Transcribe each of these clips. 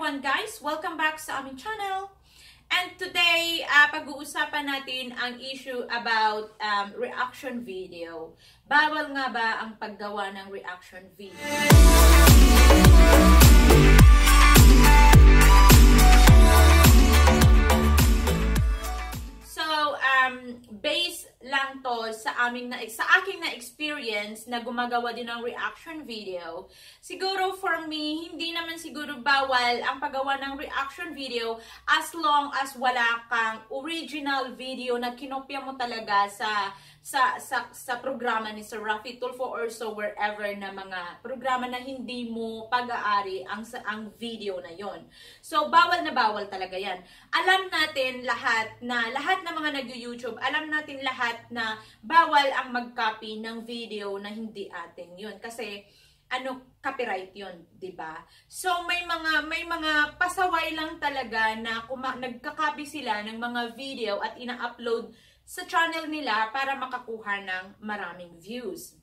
everyone guys! Welcome back sa aming channel. And today, pag-uusapan natin ang issue about reaction video. Bawal nga ba ang paggawa ng reaction video? So, based lang to sa aking na experience na gumagawa din ng reaction video. Siguro for me, hindi naman siguro bawal ang paggawa ng reaction video as long as wala kang original video na kinopya mo talaga sa programa ni Sir Rafi Tulfo or so wherever na mga programa na hindi mo pag-aari ang video na yon. So bawal na bawal talaga yan. Alam natin lahat ng mga nag-YouTube, alam natin lahat na bawal ang mag-copy ng video na hindi atin yun. Kasi copyright yun, 'di ba? So may mga pasaway lang talaga na nagka-copy sila ng mga video at ina-upload sa channel nila para makakuha ng maraming views.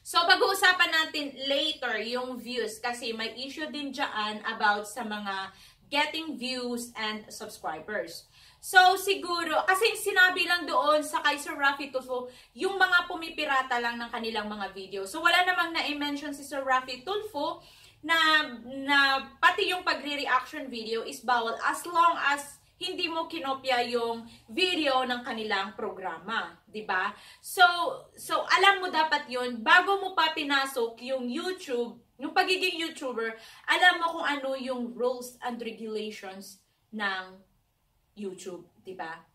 So pag-uusapan natin later yung views kasi may issue din dyan about sa mga getting views and subscribers. So siguro, kasi sinabi lang doon sa kay Sir Rafi Tulfo, yung mga pumipirata lang ng kanilang mga video. So wala namang na-mention si Sir Rafi Tulfo na pati yung pagre-reaction video is bawal as long as hindi mo kinopya yung video ng kanilang programa, 'di ba? So alam mo dapat 'yun bago mo pa pinasok yung YouTube, yung pagiging YouTuber, alam mo kung ano yung rules and regulations ng YouTube, 'di ba?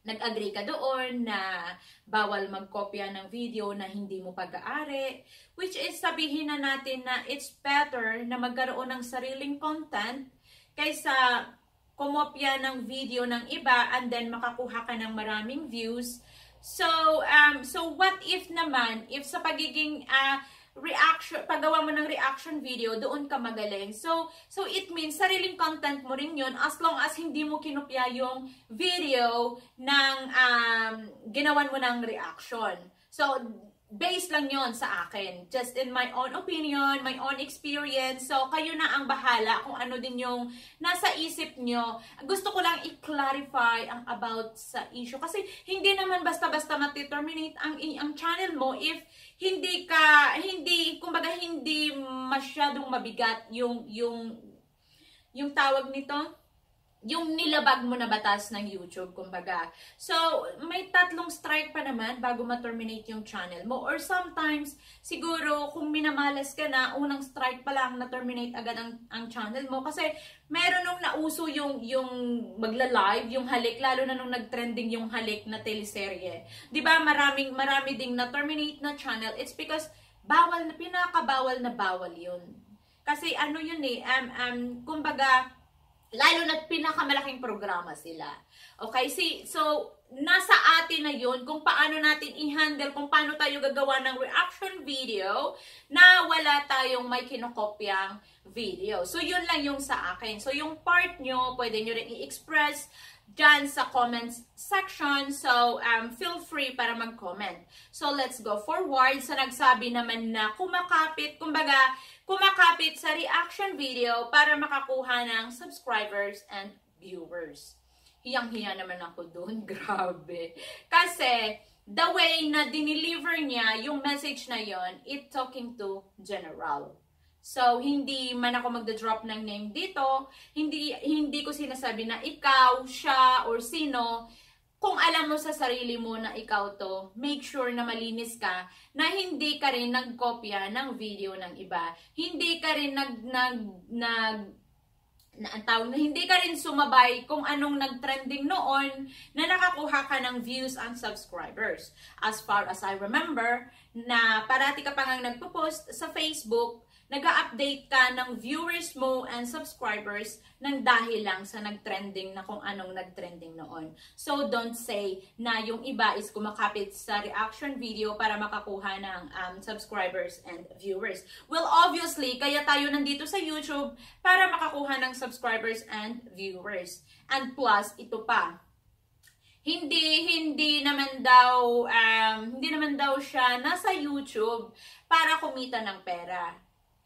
Nag-agree ka doon na bawal magkopya ng video na hindi mo pag-aari, which is sabihin na natin na it's better na magkaroon ng sariling content kaysa kumopya ng video ng iba and then makakuha ka ng maraming views. So what if naman, if sa pagiging paggawa mo ng reaction video, doon ka magaling. So it means sariling content mo rin yun as long as hindi mo kinopya yung video ng ginawan mo ng reaction. So based lang yon sa akin. Just in my own opinion, my own experience. So, kayo na ang bahala kung ano din yung nasa isip nyo. Gusto ko lang i-clarify ang about sa issue. Kasi hindi naman basta-basta mati-terminate ang channel mo if kumbaga hindi masyadong mabigat yung tawag nito, yung nilabag mo na batas ng YouTube, kumbaga. So, may 3 strike pa naman bago ma-terminate yung channel mo. Or sometimes, siguro, kung minamalas ka na, unang strike pa lang na-terminate agad ang channel mo. Kasi, meron nung nauso yung magla-live, yung halik, lalo na nung nag-trending yung halik na teleserye. Diba, marami ding na-terminate na channel. It's because, pinakabawal na bawal yun. Kasi, yun kumbaga, lalo na pinakamalaking programa sila. Okay? So, nasa atin na yun kung paano natin i-handle, kung paano tayo gagawa ng reaction video na wala tayong may kinokopyang video. So, yun lang yung sa akin. So, yung part nyo, pwede nyo rin i-express dyan sa comments section. So, feel free para mag-comment. So, let's go forward sa nagsabi naman na kumakapit sa reaction video para makakuha ng subscribers and viewers. Hiyang-hiya naman ako doon. Grabe. Kasi, the way na dineliver niya yung message na yon, it talking to general. So, hindi man ako magda-drop ng name dito, hindi ko sinasabi na ikaw, siya, or sino. Kung alam mo sa sarili mo na ikaw to, make sure na malinis ka, na hindi ka rin nagkopya ng video ng iba. Hindi ka rin hindi ka rin sumabay kung anong nag-trending noon na nakakuha ka ng views and subscribers. As far as I remember, na parati ka pa nga nagpo-post sa Facebook, nag-update ka ng viewers mo and subscribers ng dahil lang sa nag-trending na kung anong nag-trending noon. So, don't say na yung iba is kumakapit sa reaction video para makakuha ng subscribers and viewers. Well, obviously, kaya tayo nandito sa YouTube para makakuha ng subscribers and viewers. And plus, ito pa, hindi naman daw siya nasa YouTube para kumita ng pera.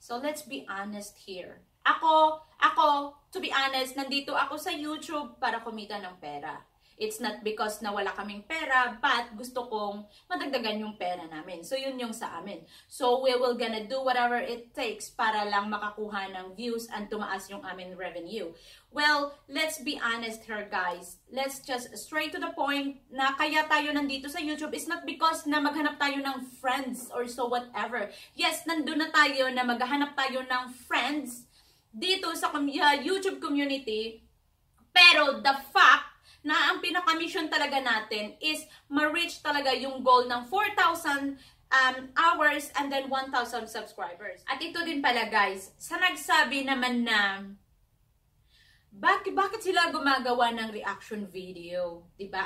So, let's be honest here. Ako Ako, to be honest, nandito ako sa YouTube para kumita ng pera. It's not because na wala kaming pera, but gusto kong madagdagan yung pera namin. So, yun yung sa amin. So, we will gonna do whatever it takes para lang makakuha ng views and tumaas yung amin revenue. Well, let's be honest here, guys. Let's just straight to the point na kaya tayo nandito sa YouTube is not because na maghanap tayo ng friends or so whatever. Yes, nandun na tayo na maghanap tayo ng friends dito sa YouTube community. Pero the fact na ang pinaka-mission talaga natin is ma-reach talaga yung goal ng 4,000 hours and then 1,000 subscribers. At ito din pala, guys, sa nagsabi naman na bakit sila gumagawa ng reaction video? Diba?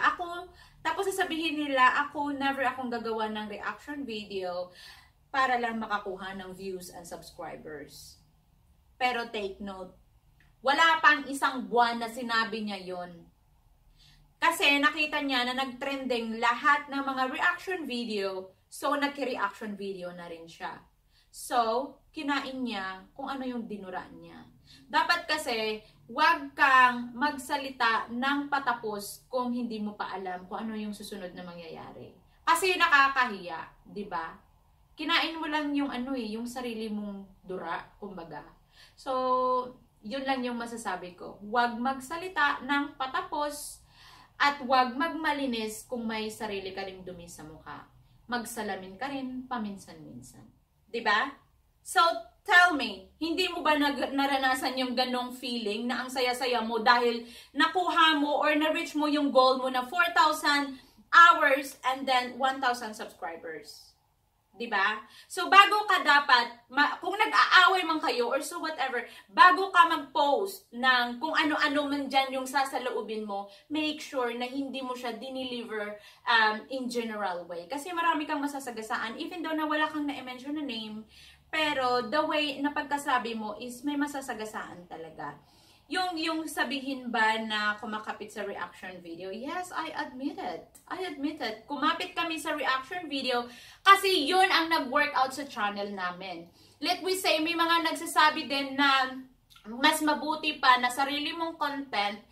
Tapos sasabihin nila, never akong gagawa ng reaction video para lang makakuha ng views and subscribers. Pero take note, wala pang isang buwan na sinabi niya yon. Kasi nakita niya na nag-trending lahat ng mga reaction video, so nag-reaction video na rin siya. So, kinain niya kung ano yung dinura niya. Dapat kasi, wag kang magsalita ng patapos kung hindi mo pa alam kung ano yung susunod na mangyayari. Kasi nakakahiya, di ba? Kinain mo lang yung yung sarili mong dura, kumbaga. So, yun lang yung masasabi ko. Wag magsalita ng patapos at wag magmalinis kung may sarili ka ring dumi sa mukha. Magsalamin ka rin paminsan-minsan. Diba? So, tell me, hindi mo ba naranasan yung ganong feeling na ang saya-saya mo dahil nakuha mo or na-reach mo yung goal mo na 4,000 hours and then 1,000 subscribers? Diba? So, bago ka dapat, kung nag-aaway man kayo or so whatever, bago ka mag-post ng kung ano-ano man dyan yung sasaloobin mo, make sure na hindi mo siya dineliver in general way. Kasi marami kang masasagasaan, even though na wala kang na-mention na name, pero the way na pagkasabi mo is may masasagasaan talaga. Yung sabihin ba na kumakapit sa reaction video? Yes, I admit it. Kumapit kami sa reaction video kasi yun ang nag-workout sa channel namin. Let we say, may mga nagsasabi din na mas mabuti pa na sarili mong content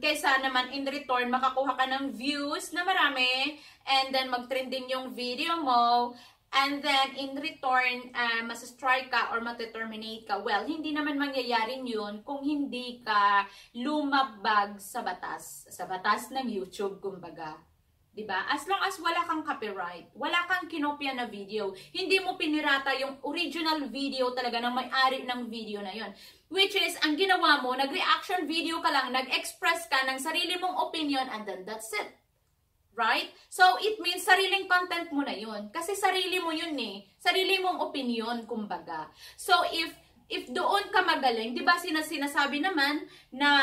kaysa naman in return makakuha ka ng views na marami and then mag-trending yung video mo. And then, in return, masa-strike ka or mate-terminate ka. Well, hindi naman mangyayari yun kung hindi ka lumabag sa batas. Sa batas ng YouTube, kumbaga. Diba? As long as wala kang copyright, wala kang kinopya na video, hindi mo pinirata yung original video talaga ng may-ari ng video na yon. Which is, ang ginawa mo, nag-reaction video ka lang, nag-express ka ng sarili mong opinion, and then that's it. Right? So, it means sariling content mo na yun. Kasi sarili mo yun eh. Sarili mong opinion, kumbaga. So, if doon ka magaling, di ba sinasabi naman na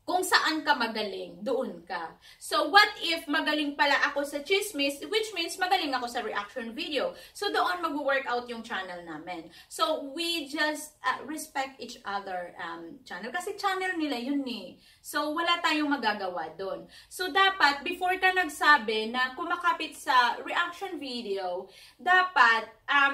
kung saan ka magaling, doon ka. So, what if magaling pala ako sa chismis, which means magaling ako sa reaction video. So, doon mag-workout yung channel namin. So, we just respect each other channel. Kasi channel nila yun eh. So, wala tayong magagawa doon. So, dapat, before ka nagsabi na kumakapit sa reaction video, dapat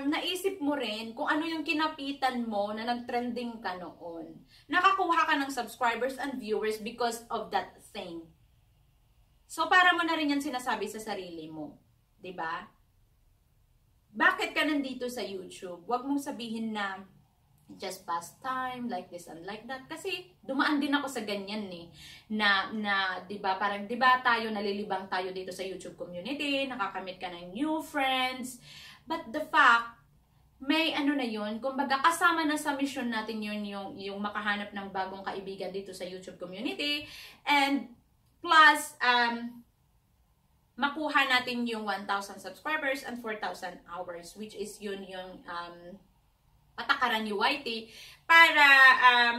naisip mo rin kung ano yung kinapitan mo na nag-trending ka noon. Nakakuha ka ng subscribers and viewers because of that thing. So, para mo na rin yan sinasabi sa sarili mo. 'Di ba? Bakit ka nandito sa YouTube? Huwag mong sabihin na just past time, like this and like that. Kasi dumaan din ako sa ganyan eh. Na 'di ba, parang 'di ba tayo nalilibang tayo dito sa YouTube community, nakakamit ka ng new friends. But the fact, may ano na yun, kumbaga kasama na sa mission natin yun yung makahanap ng bagong kaibigan dito sa YouTube community. And plus, makuha natin yung 1,000 subscribers and 4,000 hours, which is yun yung patakaran ni YT para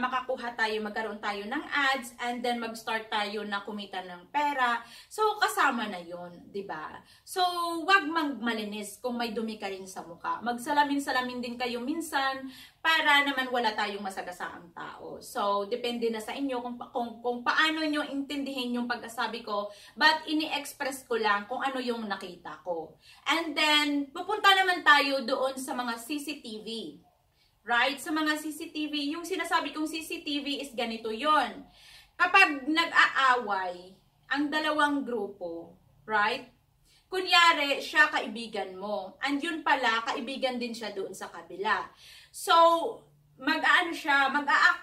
makakuha tayo, magkaroon tayo ng ads and then mag-start tayo na kumita ng pera. So, kasama na yun, diba? So, wag magmalinis kung may dumi ka rin sa mukha. Magsalamin-salamin din kayo minsan para naman wala tayong masagasaang tao. So, depende na sa inyo kung paano nyo intindihin yung pagkasabi ko, but ini-express ko lang kung ano yung nakita ko. And then, pupunta naman tayo doon sa mga CCTV. right? Sa mga CCTV, yung sinasabi kong CCTV is ganito yon. Kapag nag-aaway ang dalawang grupo, right? Kunyari, siya kaibigan mo. And yun pala, kaibigan din siya doon sa kabila. So, mag-act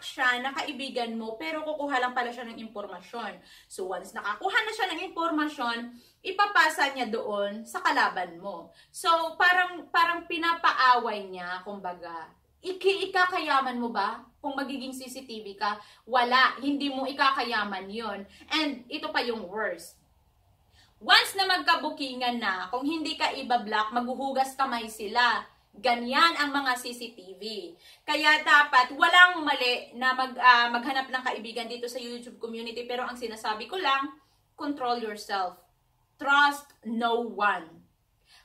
siya na kaibigan mo, pero kukuha lang pala siya ng impormasyon. So, once nakakuha na siya ng impormasyon, ipapasa niya doon sa kalaban mo. So, parang pinapaaway niya, kumbaga. Ikakayaman mo ba kung magiging CCTV ka? Wala, hindi mo ikakayaman yon. And ito pa yung worst. Once na magkabukingan na, kung hindi ka ibablock, maghuhugas kamay sila. Ganyan ang mga CCTV. Kaya dapat walang mali na maghanap ng kaibigan dito sa YouTube community. Pero ang sinasabi ko lang, control yourself. Trust no one.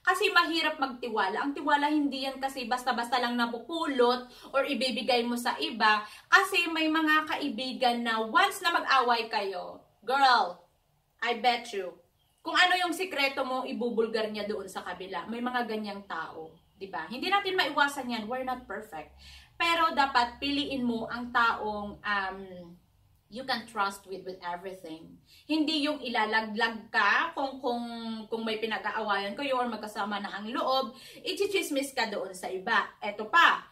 Kasi mahirap magtiwala. Ang tiwala hindi yan kasi basta-basta lang napupulot or ibibigay mo sa iba. Kasi may mga kaibigan na once na mag-away kayo, girl, I bet you, kung ano yung sikreto mo, ibubulgar niya doon sa kabila. May mga ganyang tao, diba? Hindi natin maiwasan yan. We're not perfect. Pero dapat piliin mo ang taong you can trust with everything. Hindi yung ilalaglag ka kung may pinag-aawayan kayo or magkasama na ang loob, i-chismis ka doon sa iba. Eto pa,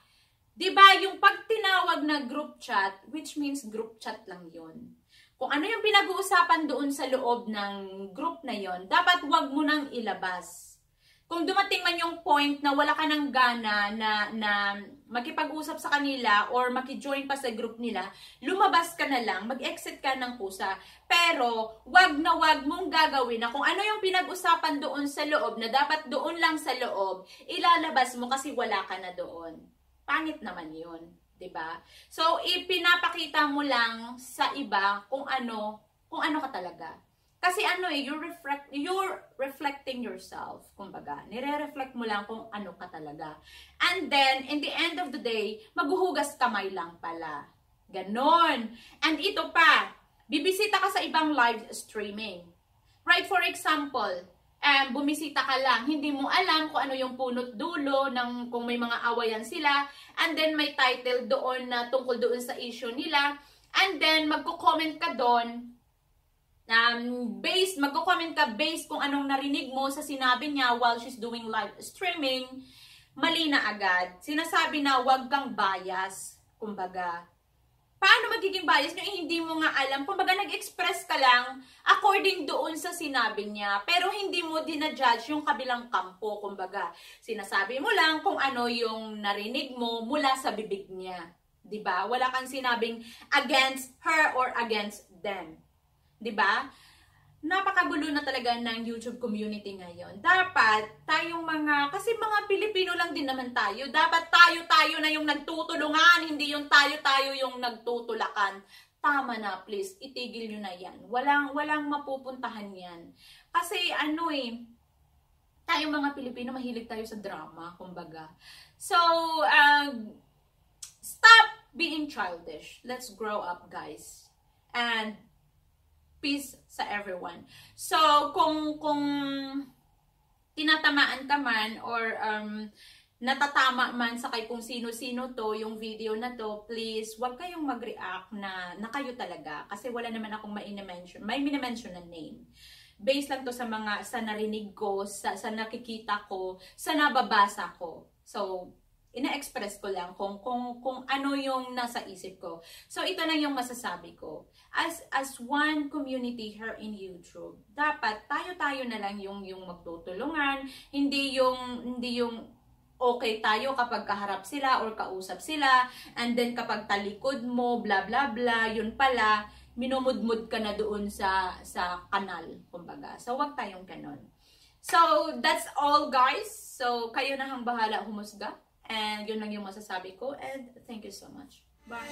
diba yung pag tinawag na group chat, which means group chat lang yun. Kung ano yung pinag-uusapan doon sa loob ng group na yon, dapat wag mo nang ilabas. Kung dumating man yung point na wala ka ng gana na makipag-usap sa kanila or makijoin pa sa group nila, lumabas ka na lang, mag-exit ka ng kusa. Pero wag na wag mong gagawin na kung ano yung pinag-usapan doon sa loob na dapat doon lang sa loob, ilalabas mo kasi wala ka na doon. Pangit naman yun. Diba? So, ipinapakita mo lang sa iba kung ano ka talaga. Kasi you're reflecting yourself, kumbaga. Nire-reflect mo lang kung ano ka talaga. And then, in the end of the day, maghuhugas kamay lang pala. Ganon. And ito pa, bibisita ka sa ibang live streaming. Right? For example, bumisita ka lang, hindi mo alam kung ano yung punot dulo ng kung may mga awayan sila, and then may title doon na tungkol doon sa issue nila, and then magko-comment ka doon, magko-comment ka based kung anong narinig mo sa sinabi niya while she's doing live streaming, mali na agad. Sinasabi na wag kang bias, kumbaga. Paano magiging bias nyo? Hindi mo nga alam. Kumbaga, nag-express ka lang according doon sa sinabi niya. Pero hindi mo dinajudge yung kabilang kampo. Kumbaga, sinasabi mo lang kung ano yung narinig mo mula sa bibig niya. Diba? Wala kang sinabing against her or against them. Diba? Napakagulo na talaga ng YouTube community ngayon. Dapat tayong kasi mga Pilipino lang din naman tayo. Dapat tayo na yung nagtutulungan, hindi yung tayo yung nagtutulakan. Tama na, please. Itigil nyo na yan. Walang mapupuntahan yan. Kasi tayong mga Pilipino, mahilig tayo sa drama, kumbaga. So, stop being childish. Let's grow up, guys. And peace sa everyone. So, kung tinatamaan ka man or natatama man sa kung sino-sino to, yung video na to, please, wag kayong mag-react na kayo talaga. Kasi wala naman akong may minimension na name. Based lang to sa narinig ko, sa nakikita ko, sa nababasa ko. So, ina-express ko lang kung ano yung nasa isip ko. So, ito na yung masasabi ko. As one community here in YouTube, dapat tayo na lang yung magtutulungan, hindi yung okay tayo kapag kaharap sila or kausap sila, and then kapag talikod mo, bla bla bla, yun pala, minumudmud ka na doon sa kanal, kumbaga. So, wag tayong ganon. So, that's all, guys. So, kayo na hang bahala humusga. And yun lang yung masasabi ko. And thank you so much. Bye!